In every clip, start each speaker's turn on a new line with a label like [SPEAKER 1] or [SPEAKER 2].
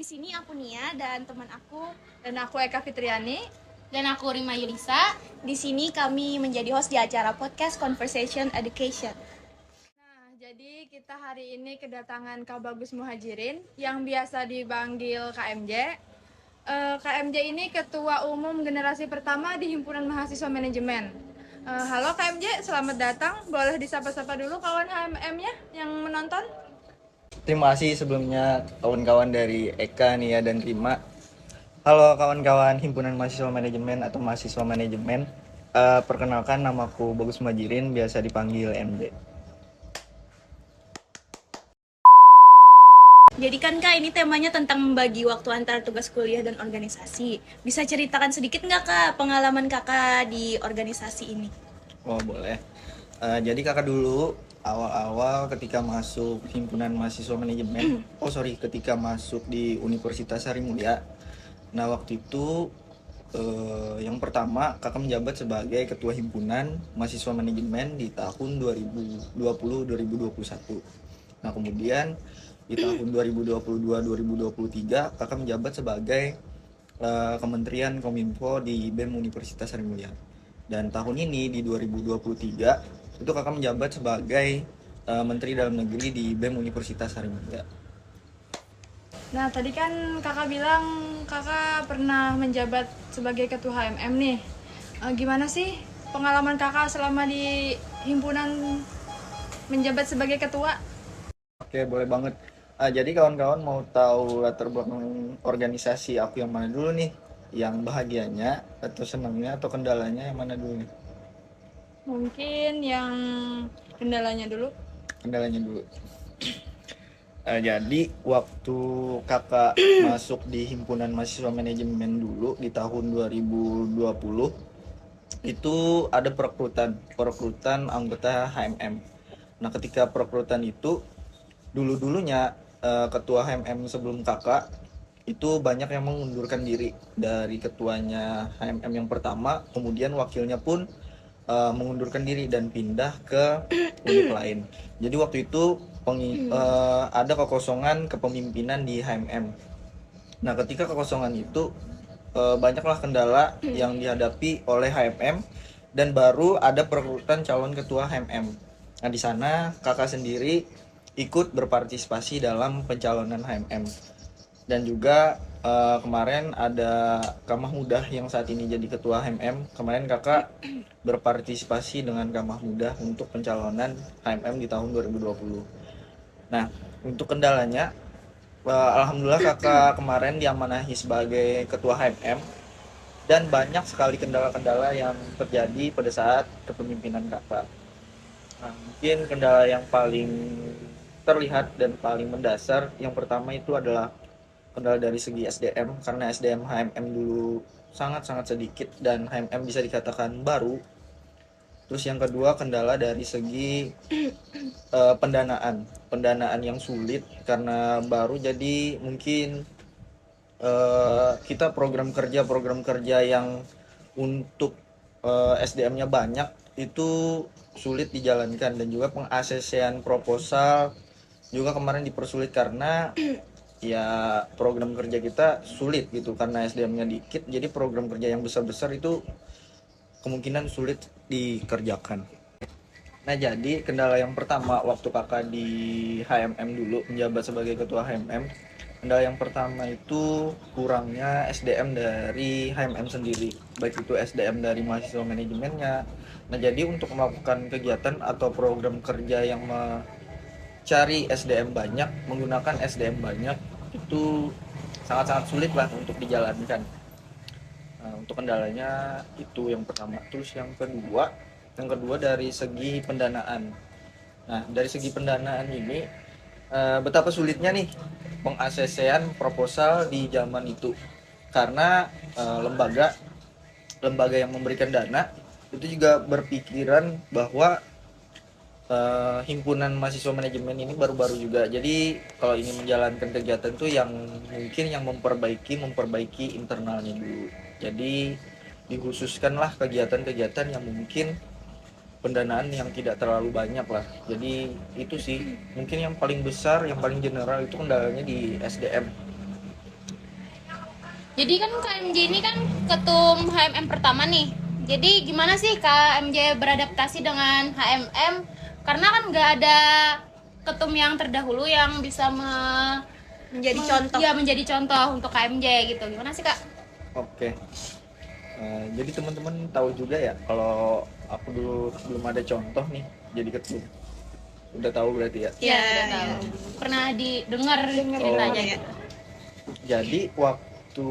[SPEAKER 1] sini aku Nia dan teman aku dan aku Eka Fitriani.
[SPEAKER 2] Dan aku Rima Yulisa.
[SPEAKER 1] Di sini kami menjadi host di acara podcast Conversation Education. Nah, jadi kita hari ini kedatangan Kak Bagus Muhajirin yang biasa dipanggil KMJ. KMJ ini Ketua Umum Generasi Pertama di Himpunan Mahasiswa Manajemen. Halo KMJ, selamat datang. Boleh disapa-sapa dulu kawan HMM-nya yang menonton?
[SPEAKER 3] Terima kasih sebelumnya kawan-kawan dari Eka, Nia, dan Rima. Halo kawan-kawan Himpunan Mahasiswa Manajemen atau Mahasiswa Manajemen. Perkenalkan, namaku Bagus Muhajirin, biasa dipanggil MJ.
[SPEAKER 1] Jadi kan Kak, ini temanya tentang membagi waktu antara tugas kuliah dan organisasi. Bisa ceritakan sedikit nggak Kak pengalaman Kakak di organisasi ini?
[SPEAKER 3] Oh boleh. Jadi kakak dulu awal-awal ketika masuk Himpunan Mahasiswa Manajemen, ketika masuk di Universitas Harimulya. Nah waktu itu yang pertama kakak menjabat sebagai Ketua Himpunan Mahasiswa Manajemen di tahun 2020-2021. Nah kemudian di tahun 2022-2023 kakak menjabat sebagai Kementerian Kominfo di BEM Universitas Harimulya. Dan tahun ini di 2023 itu kakak menjabat sebagai Menteri Dalam Negeri di BEM Universitas Harimulya.
[SPEAKER 1] Nah, tadi kan Kakak bilang Kakak pernah menjabat sebagai Ketua HMM nih. Gimana sih pengalaman Kakak selama di himpunan menjabat sebagai ketua?
[SPEAKER 3] Oke, boleh banget. Jadi kawan-kawan mau tahu latar belakang organisasi aku yang mana dulu nih? Yang bahagianya atau senangnya atau kendalanya yang mana dulu nih?
[SPEAKER 1] Mungkin yang kendalanya dulu.
[SPEAKER 3] Kendalanya dulu. Jadi waktu kakak masuk di Himpunan Mahasiswa Manajemen dulu di tahun 2020 itu ada perekrutan anggota HMM. Nah ketika perekrutan itu dulunya ketua HMM sebelum kakak itu banyak yang mengundurkan diri dari ketuanya HMM yang pertama, kemudian wakilnya pun mengundurkan diri dan pindah ke univ lain. Jadi waktu itu ada kekosongan kepemimpinan di HMM. Nah ketika kekosongan itu banyaklah kendala yang dihadapi oleh HMM dan baru ada perekrutan calon ketua HMM. Nah di sana kakak sendiri ikut berpartisipasi dalam pencalonan HMM. Dan juga kemarin ada Kak Mahmudah yang saat ini jadi ketua HMM. Kemarin kakak berpartisipasi dengan Kak Mahmudah untuk pencalonan HMM di tahun 2020. Nah untuk kendalanya, alhamdulillah kakak kemarin diamanahi sebagai ketua HMM dan banyak sekali kendala-kendala yang terjadi pada saat kepemimpinan kakak. Nah, mungkin kendala yang paling terlihat dan paling mendasar yang pertama itu adalah kendala dari segi SDM, karena SDM HMM dulu sangat-sangat sedikit dan HMM bisa dikatakan baru. Terus yang kedua kendala dari segi pendanaan yang sulit karena baru, jadi mungkin kita program kerja yang untuk SDM-nya banyak itu sulit dijalankan, dan juga peng-ACC-an proposal juga kemarin dipersulit karena ya program kerja kita sulit gitu karena SDM-nya dikit, jadi program kerja yang besar-besar itu kemungkinan sulit dikerjakan. Nah jadi kendala yang pertama waktu kakak di HMM dulu menjabat sebagai ketua HMM, kendala yang pertama itu kurangnya SDM dari HMM sendiri, baik itu SDM dari mahasiswa manajemennya. Nah jadi untuk melakukan kegiatan atau program kerja yang cari SDM banyak, menggunakan SDM banyak, itu sangat-sangat sulit lah untuk dijalankan. Nah, untuk kendalanya itu yang pertama. Terus yang kedua dari segi pendanaan. Nah dari segi pendanaan ini betapa sulitnya nih peng-ACC-an proposal di zaman itu, karena lembaga yang memberikan dana itu juga berpikiran bahwa himpunan mahasiswa manajemen ini baru-baru juga, jadi kalau ini menjalankan kegiatan tuh yang mungkin yang memperbaiki internalnya dulu. Jadi dikhususkanlah kegiatan-kegiatan yang mungkin pendanaan yang tidak terlalu banyak lah. Jadi itu sih mungkin yang paling besar, yang paling general itu kendalanya di SDM.
[SPEAKER 2] Jadi kan KMJ ini kan ketum HMM pertama nih. Jadi gimana sih KMJ beradaptasi dengan HMM? Karena kan nggak ada ketum yang terdahulu yang bisa
[SPEAKER 1] Menjadi contoh.
[SPEAKER 2] ya, menjadi contoh untuk KMJ gitu. Gimana sih Kak?
[SPEAKER 3] Oke. Jadi teman-teman tahu juga ya kalau aku dulu belum ada contoh nih jadi ketum. Udah tahu berarti ya.
[SPEAKER 2] Iya,
[SPEAKER 1] Ya,
[SPEAKER 2] udah tahu. Pernah didengar ceritanya
[SPEAKER 3] Oh.
[SPEAKER 2] ya.
[SPEAKER 3] Jadi waktu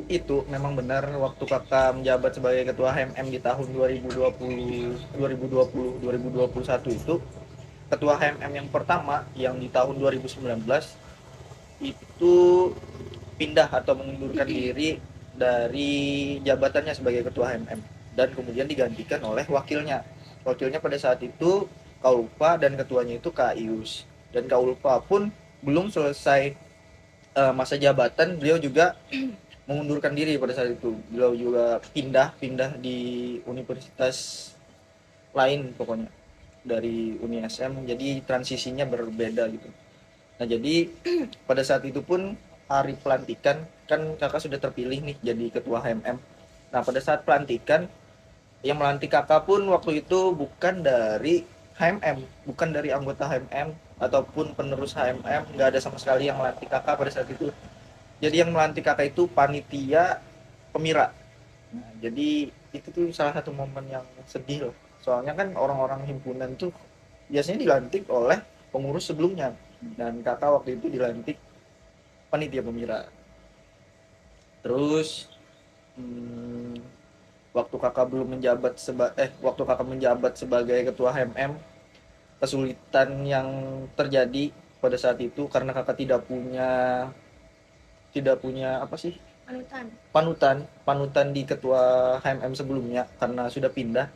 [SPEAKER 3] itu memang benar waktu kakak menjabat sebagai ketua HMM di tahun 2021 itu, ketua HMM yang pertama yang di tahun 2019 itu pindah atau mengundurkan diri dari jabatannya sebagai ketua HMM dan kemudian digantikan oleh wakilnya. Wakilnya pada saat itu Kak Ulfa dan ketuanya itu Kak Ius. Dan Kak Ulfa pun belum selesai masa jabatan, beliau juga mengundurkan diri pada saat itu. Beliau juga pindah di universitas lain pokoknya dari Uni SM, jadi transisinya berbeda gitu. Nah jadi pada saat itu pun hari pelantikan kan kakak sudah terpilih nih jadi ketua HMM. Nah pada saat pelantikan yang melantik kakak pun waktu itu bukan dari HMM, bukan dari anggota HMM ataupun penerus HMM, nggak ada sama sekali yang melantik kakak pada saat itu. Jadi yang melantik kakak itu panitia pemira. Nah, jadi itu tuh salah satu momen yang sedih loh. Soalnya kan orang-orang himpunan tuh biasanya dilantik oleh pengurus sebelumnya. Dan kakak waktu itu dilantik panitia pemira. Terus hmm, waktu kakak menjabat sebagai ketua HMM, kesulitan yang terjadi pada saat itu karena kakak tidak punya apa sih, panutan di ketua HMM sebelumnya karena sudah pindah.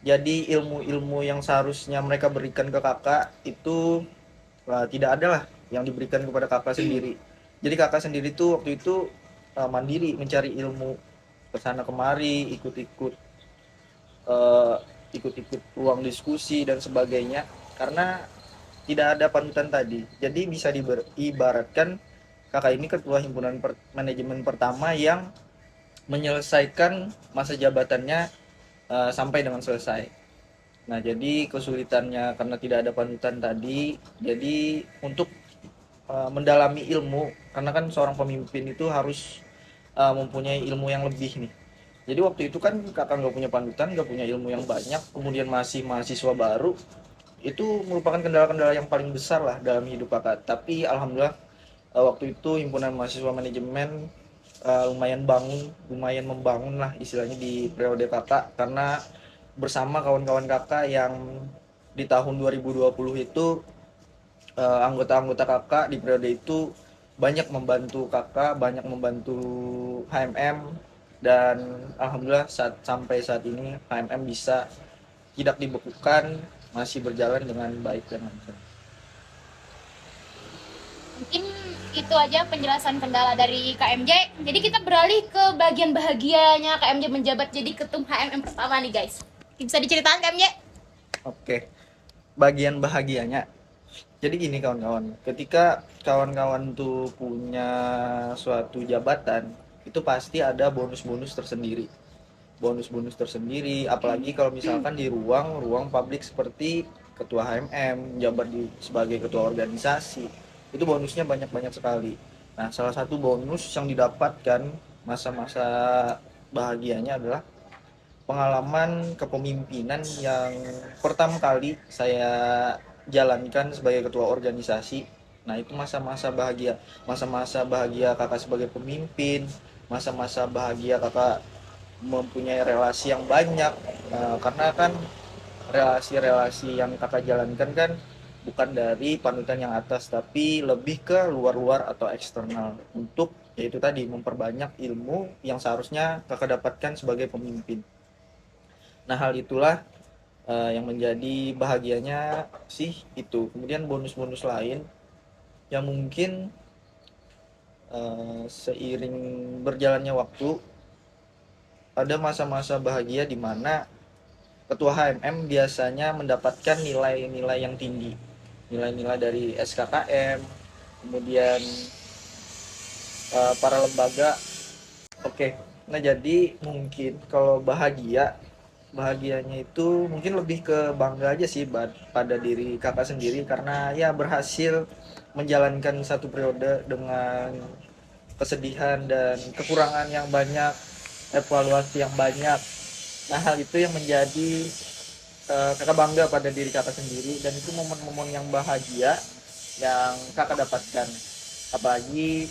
[SPEAKER 3] Jadi ilmu-ilmu yang seharusnya mereka berikan ke kakak itu tidak ada lah yang diberikan kepada kakak sendiri. Jadi kakak sendiri tuh waktu itu mandiri mencari ilmu kesana kemari, eh, ikut-ikut ruang diskusi dan sebagainya karena tidak ada panutan tadi. Jadi bisa diibaratkan kakak ini ketua himpunan manajemen pertama yang menyelesaikan masa jabatannya sampai dengan selesai. Nah, jadi kesulitannya karena tidak ada panutan tadi, jadi untuk mendalami ilmu, karena kan seorang pemimpin itu harus mempunyai ilmu yang lebih nih. Jadi waktu itu kan kakak nggak punya panutan, nggak punya ilmu yang banyak, kemudian masih mahasiswa baru, itu merupakan kendala-kendala yang paling besar lah dalam hidup kakak. Tapi alhamdulillah waktu itu himpunan mahasiswa manajemen lumayan membangun lah istilahnya di periode kakak karena bersama kawan-kawan kakak yang di tahun 2020 itu anggota-anggota kakak di periode itu banyak membantu kakak, banyak membantu HMM dan alhamdulillah sampai saat ini HMM bisa tidak dibekukan, masih berjalan dengan baik dan lancar.
[SPEAKER 2] Mungkin itu aja penjelasan kendala dari KMJ. Jadi kita beralih ke bagian bahagianya KMJ menjabat jadi ketum HMM pertama nih guys. Bisa diceritakan KMJ?
[SPEAKER 3] Oke, bagian bahagianya. Jadi gini kawan-kawan, ketika kawan-kawan tuh punya suatu jabatan, itu pasti ada bonus-bonus tersendiri. Bonus-bonus tersendiri, apalagi kalau misalkan di ruang publik seperti ketua HMM, jabat sebagai ketua organisasi, itu bonusnya banyak-banyak sekali. Nah, salah satu bonus yang didapatkan masa-masa bahagianya adalah pengalaman kepemimpinan yang pertama kali saya jalankan sebagai ketua organisasi. Nah, itu masa-masa bahagia kakak sebagai pemimpin, masa-masa bahagia kakak mempunyai relasi yang banyak. Karena kan relasi-relasi yang kakak jalankan kan bukan dari panutan yang atas, tapi lebih ke luar-luar atau eksternal untuk yaitu tadi memperbanyak ilmu yang seharusnya kakak dapatkan sebagai pemimpin. Nah, hal itulah yang menjadi bahagianya sih itu. Kemudian bonus-bonus lain yang mungkin seiring berjalannya waktu ada masa-masa bahagia di mana ketua HMM biasanya mendapatkan nilai-nilai yang tinggi, nilai-nilai dari SKKM, kemudian para lembaga Oke, nah jadi mungkin kalau bahagianya itu mungkin lebih ke bangga aja sih pada diri kakak sendiri karena ya berhasil menjalankan satu periode dengan kesedihan dan kekurangan yang banyak, evaluasi yang banyak. Nah hal itu yang menjadi kakak bangga pada diri kakak sendiri dan itu momen-momen yang bahagia yang kakak dapatkan. Apalagi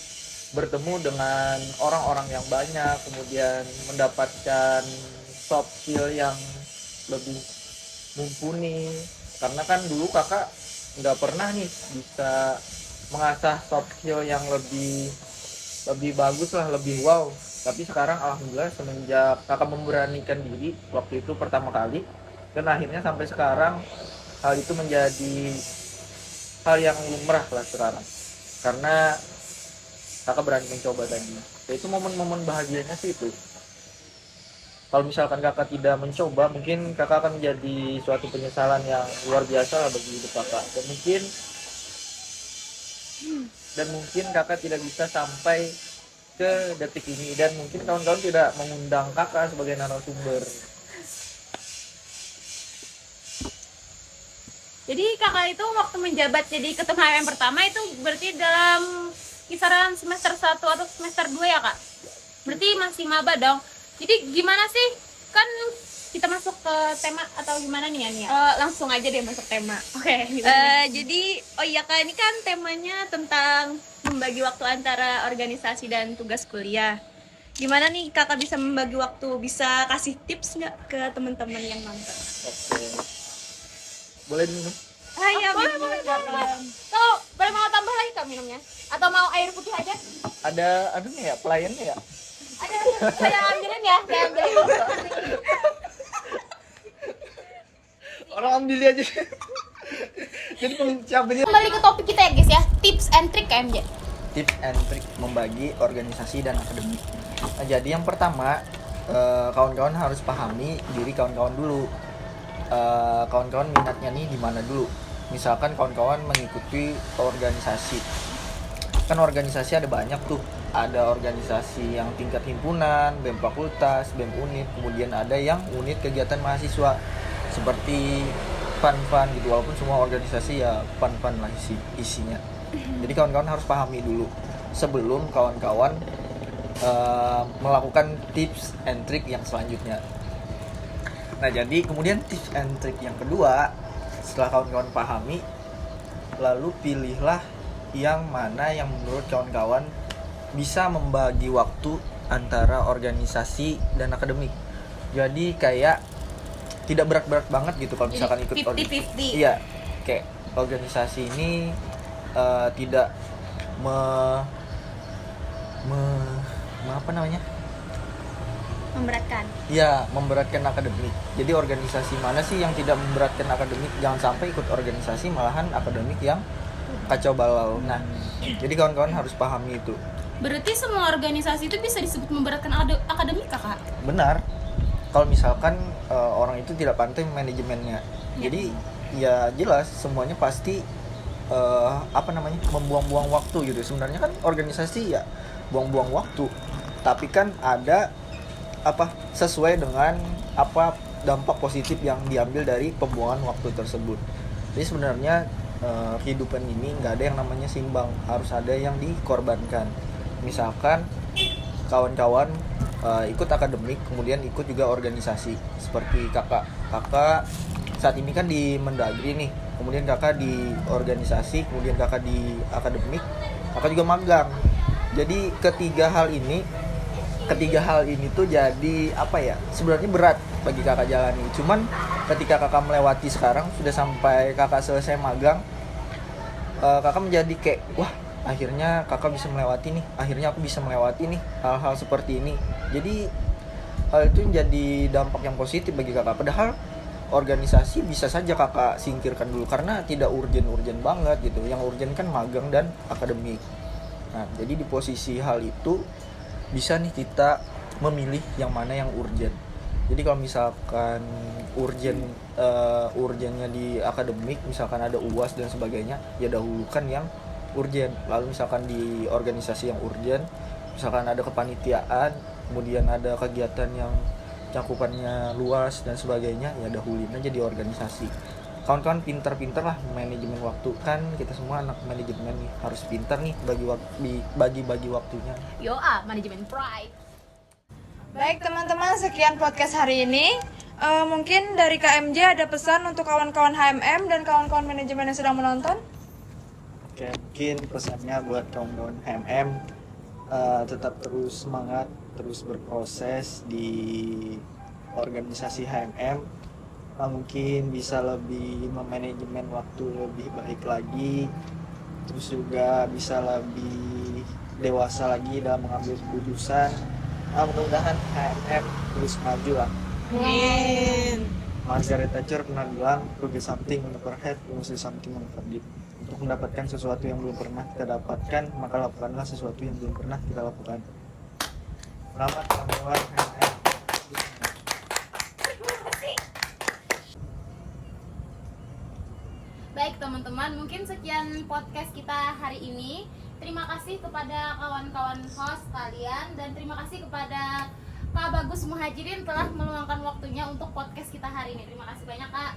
[SPEAKER 3] bertemu dengan orang-orang yang banyak, kemudian mendapatkan soft skill yang lebih mumpuni. Karena kan dulu kakak nggak pernah nih bisa mengasah soft skill yang lebih bagus lah, lebih wow. Tapi sekarang alhamdulillah semenjak kakak memberanikan diri waktu itu pertama kali dan akhirnya sampai sekarang hal itu menjadi hal yang lumrah lah sekarang. Karena kakak berani mencoba tadi. Ya, itu momen-momen bahagianya sih itu. Kalau misalkan kakak tidak mencoba, mungkin kakak akan menjadi suatu penyesalan yang luar biasa lah bagi hidup kakak. Dan mungkin kakak tidak bisa sampai ke detik ini dan mungkin kawan-kawan tidak mengundang kakak sebagai narasumber.
[SPEAKER 2] Jadi kakak itu waktu menjabat jadi ketum HMM pertama itu berarti dalam kisaran semester 1 atau semester 2 ya kak? Berarti masih maba dong. Jadi gimana sih? Kan kita masuk ke tema atau gimana nih ya Nia?
[SPEAKER 1] Langsung aja deh masuk tema.
[SPEAKER 2] Oke.
[SPEAKER 1] Jadi, oh iya kak, ini kan temanya tentang membagi waktu antara organisasi dan tugas kuliah. Gimana nih kakak bisa membagi waktu? Bisa kasih tips nggak ke teman-teman yang nonton?
[SPEAKER 3] Oke. Boleh minum?
[SPEAKER 1] Iya,
[SPEAKER 2] boleh. Kalau boleh mau tambah lagi kak minumnya? Atau mau air putih aja?
[SPEAKER 3] Ada adunya ya, pelayannya ya.
[SPEAKER 2] Ada, saya ambilin ya, saya ambilin dulu.
[SPEAKER 3] Orang ambil aja. Jadi siapa ini?
[SPEAKER 2] Kembali ke topik kita ya guys ya, tips and trick KMJ.
[SPEAKER 3] Tips and trick membagi organisasi dan akademik. Nah, jadi yang pertama, kawan-kawan harus pahami diri kawan-kawan dulu. Kawan-kawan minatnya nih di mana dulu. Misalkan kawan-kawan mengikuti organisasi. Kan organisasi ada banyak tuh. Ada organisasi yang tingkat himpunan, BEM fakultas, BEM unit, kemudian ada yang unit kegiatan mahasiswa seperti fun gitu, walaupun semua organisasi ya fun lah isinya. Jadi kawan-kawan harus pahami dulu sebelum kawan-kawan melakukan tips and trick yang selanjutnya. Nah jadi kemudian tips and trick yang kedua, setelah kawan-kawan pahami, lalu pilihlah yang mana yang menurut kawan-kawan bisa membagi waktu antara organisasi dan akademik. Jadi kayak tidak berat-berat banget gitu kalau misalkan ikut
[SPEAKER 2] 50-50.
[SPEAKER 3] Iya, kayak organisasi ini tidak apa namanya?
[SPEAKER 1] Memberatkan.
[SPEAKER 3] Iya, memberatkan akademik. Jadi organisasi mana sih yang tidak memberatkan akademik? Jangan sampai ikut organisasi malahan akademik yang kacau balau. Nah, jadi kawan-kawan harus pahami itu.
[SPEAKER 2] Berarti semua organisasi itu bisa disebut memberatkan akademik kakak?
[SPEAKER 3] Benar. Kalau misalkan orang itu tidak pandai manajemennya.
[SPEAKER 2] Ya.
[SPEAKER 3] Jadi ya jelas semuanya pasti membuang-buang waktu gitu. Sebenarnya kan organisasi ya buang-buang waktu. Tapi kan ada sesuai dengan dampak positif yang diambil dari pembuangan waktu tersebut. Jadi sebenarnya kehidupan ini nggak ada yang namanya seimbang, harus ada yang dikorbankan. Misalkan kawan-kawan ikut akademik, kemudian ikut juga organisasi. Seperti kakak saat ini kan di Mendagri nih, kemudian kakak di organisasi, kemudian kakak di akademik, kakak juga magang. Jadi ketiga hal ini tuh jadi sebenarnya berat bagi kakak jalani. Cuman ketika kakak melewati sekarang, sudah sampai kakak selesai magang, kakak menjadi kayak wah, akhirnya kakak bisa melewati nih, akhirnya aku bisa melewati nih hal-hal seperti ini. Jadi hal itu menjadi dampak yang positif bagi kakak. Padahal organisasi bisa saja kakak singkirkan dulu karena tidak urgen banget gitu. Yang urgen kan magang dan akademik. Nah, jadi di posisi hal itu bisa nih kita memilih yang mana yang urgen. Jadi kalau misalkan urgennya di akademik, misalkan ada UAS dan sebagainya, ya dahulukan yang urgen. Lalu misalkan di organisasi yang urgen, misalkan ada kepanitiaan, kemudian ada kegiatan yang cakupannya luas dan sebagainya, ya dahulin aja di organisasi. Kawan-kawan pintar-pintar lah manajemen waktu, kan kita semua anak manajemen nih, harus pintar nih bagi waktunya.
[SPEAKER 2] Manajemen pride.
[SPEAKER 1] Baik teman-teman, sekian podcast hari ini. Mungkin dari KMJ ada pesan untuk kawan-kawan HMM dan kawan-kawan manajemen yang sedang menonton?
[SPEAKER 3] Oke, mungkin pesannya buat kawan-kawan HMM, tetap terus semangat, terus berproses di organisasi HMM. Mungkin bisa lebih memanajemen waktu lebih baik lagi, terus juga bisa lebih dewasa lagi dalam mengambil keputusan. Mudah-mudahan HMM terus maju lah.
[SPEAKER 1] Amin.
[SPEAKER 3] Margaret Thatcher pernah bilang, "To get something on the head, you must do something on the deep." Untuk mendapatkan sesuatu yang belum pernah kita dapatkan, maka lakukanlah sesuatu yang belum pernah kita lakukan. Selamat kawan-kawan HMM.
[SPEAKER 2] Baik teman-teman, mungkin sekian podcast kita hari ini. Terima kasih kepada kawan-kawan host kalian dan terima kasih kepada Kak Bagus Muhajirin telah meluangkan waktunya untuk podcast kita hari ini. Terima kasih banyak Kak.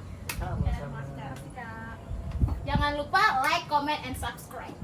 [SPEAKER 2] Jangan lupa like, comment, and subscribe.